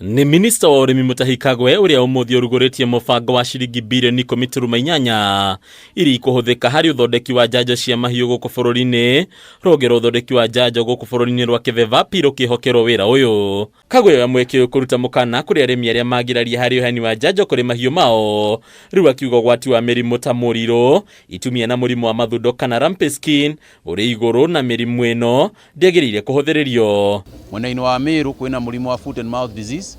Ni minista wa urimi MUTAHI Kagwe uria umuthi uruguretie mubango wa ciringi bilioni 10.8 iri ikuhuthika hari uthondeki wa njanjo cia mahiu guku bururi-ini rugero uthondeki wa njanjo guku bururi-ini rwa KEVEVAPI rukihokerwo wira uyu. Kagwe amweke kuruta mukana kuri arimi aria magiraria hari uhani wa njanjo kuri mahiu mao riu akiuga ugwati wa mirimu ta MURIRU, ITUMIA na murimu wa mathundo kana lumpy skin uri iguru na mirimu ino ndiagiriire kuhuthiririo. Mwena-ini wa Meru kwina murimu wa foot and mouth disease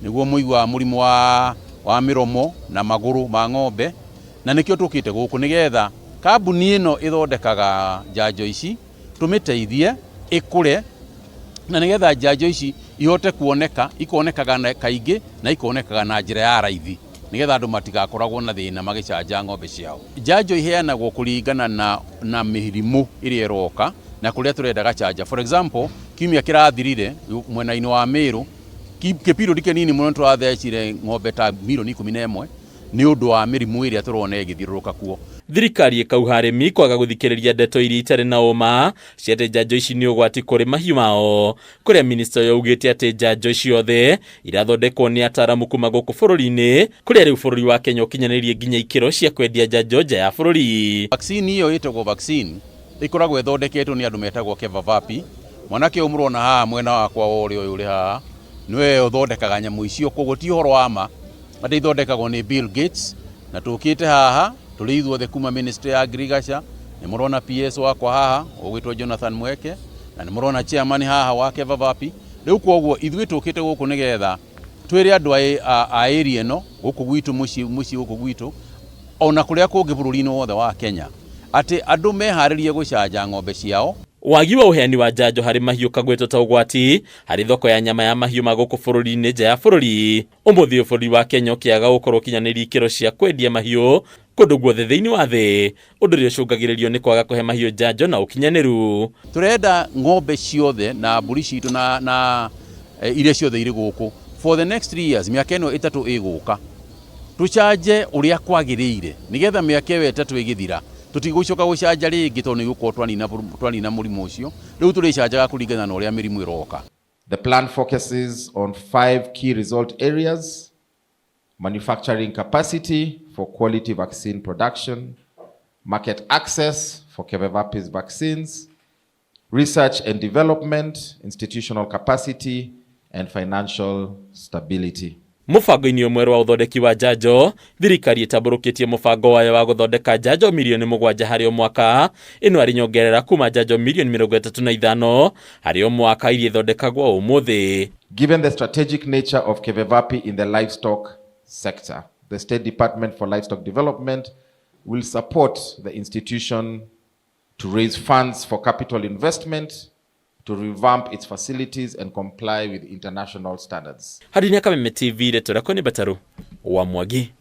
niguo muigwa murimu wa miromo na maguru ma ng'ombe, na nikio tukite guku nigetha kambuni ino ithondekaga njanjo ici tumiteithie ikure na nigetha njanjo ici ihote ikonekaga kaingi na ikonekaga na njira ya raithi nigetha andu matigakoragwo na thina magicanja ng'ombe ciao. Njanjo iheanagwo kuringana na mirimu iria iroka na kuria turendaga chanja. For example, kiumia kirathirire mwena-ini wa Meru kipiro dikenini muno twathecire ng'ombe ta milioni 11 ni undu wa mirimu iria turona igithiruruka kuo. Thirikari ikauha arimi kwaga guthikiriria ndeto iria itari na uma ciate njanjo ici ni ugwati kuri mahiu mao, kuria minista yaugite ati njanjo ici othe irathondekwo ni ataramu kuma guku bururi-ini kuria riu bururi wa Kenya ukinyanirie nginya ikiro cia kwendia njanjo nja ya bururi. Vaccine iyo itagwo vaccine ikoragwo ithondeketwo ni andu metagwo KEVEVAPI. Mwanake umurona haha mwena wakwa uri uyu uri haha niwe uthondekaga nyamu icio, koguo ti horo wa ma ati ithondekagwo ni Bill Gates. Na tukite haha tuli ithuothe kuma Ministry ya Agriculture, ni murona PS wakwa haha ugwitwo Jonathan Mweke, na ni murona chairman haha wa KEVEVAPI. Riu koguo ithuĩ tukite guku nigetha twire andu a area no guku gwitu muci guku gwitu ona kuria kungi bururi-ini wothe wa Kenya ati andu meharirie gucanja ng'ombe ciao. Wagi wa uheani wa njanjo hari mahiu kagwetwo ta ugwati hari thoko ya nyama ya mahiu ma guku bururi-ini nja ya bururi. Umuthi bururi wa Kenya ukiaga gukorwo kinyanĩria ikiro cia kwendia mahiu kundu guothe thiini wa thi, undu ria ucungagiririo ni kwaga kuhe mahiu njanjo na ukinyaniru. Turenda ng'ombe ciothe na mburi citu na iria ciothe iri guku for the next 3 years, miaka ino 3 iguka tuchanje uria kwagiriire nigetha miaka ĩyo 3 igithira tutigucoka gucanja ringi tondu nigukorwo twanina murimu ucio. Riu turicanjaga kuringana na uria mirimu iroka. The plan focuses on 5 key result areas: manufacturing capacity for quality vaccine production, market access for KEVEVAPI's vaccines, research and development, institutional capacity, and financial stability. Mubango-ini umwe wa uthondeki wa njanjo, thirikari itamburukitie mubango wayo wa guthondeka njanjo milioni 7 hari o mwaka, ino ari nyongerera kuma njanjo milioni 35 hari o mwaka iria ithondekagwo umuthi. Given the strategic nature of KEVEVAPI in the livestock sector, the State Department for Livestock Development will support the institution to raise funds for capital investment, to revamp its facilities and comply with international standards. Hadi ni Kameme TV leto lako ni Bataru wa Mwagi.